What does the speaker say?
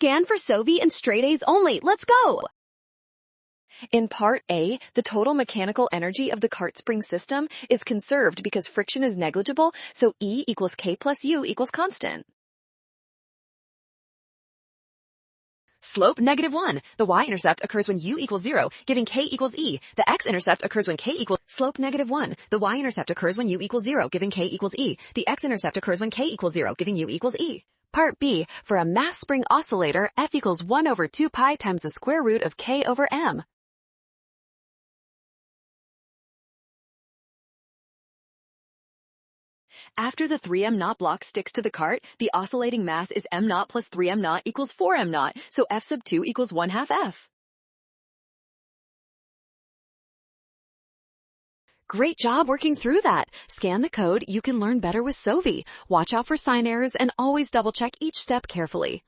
Scan for Sovi and straight A's only. Let's go! In part A, the total mechanical energy of the cart spring system is conserved because friction is negligible, so E equals K plus U equals constant. Slope -1. The y-intercept occurs when u equals 0, giving k equals e. The x-intercept occurs when k equals slope -1. The y-intercept occurs when u equals 0, giving k equals e. The x-intercept occurs when k equals 0, giving u equals e. Part B, for a mass spring oscillator, F equals 1 over 2 pi times the square root of k over m. After the 3m0 block sticks to the cart, the oscillating mass is m0 plus 3m0 equals 4m0, so F sub 2 equals 1/2 F. Great job working through that. Scan the code. You can learn better with Sovi. Watch out for sign errors and always double check each step carefully.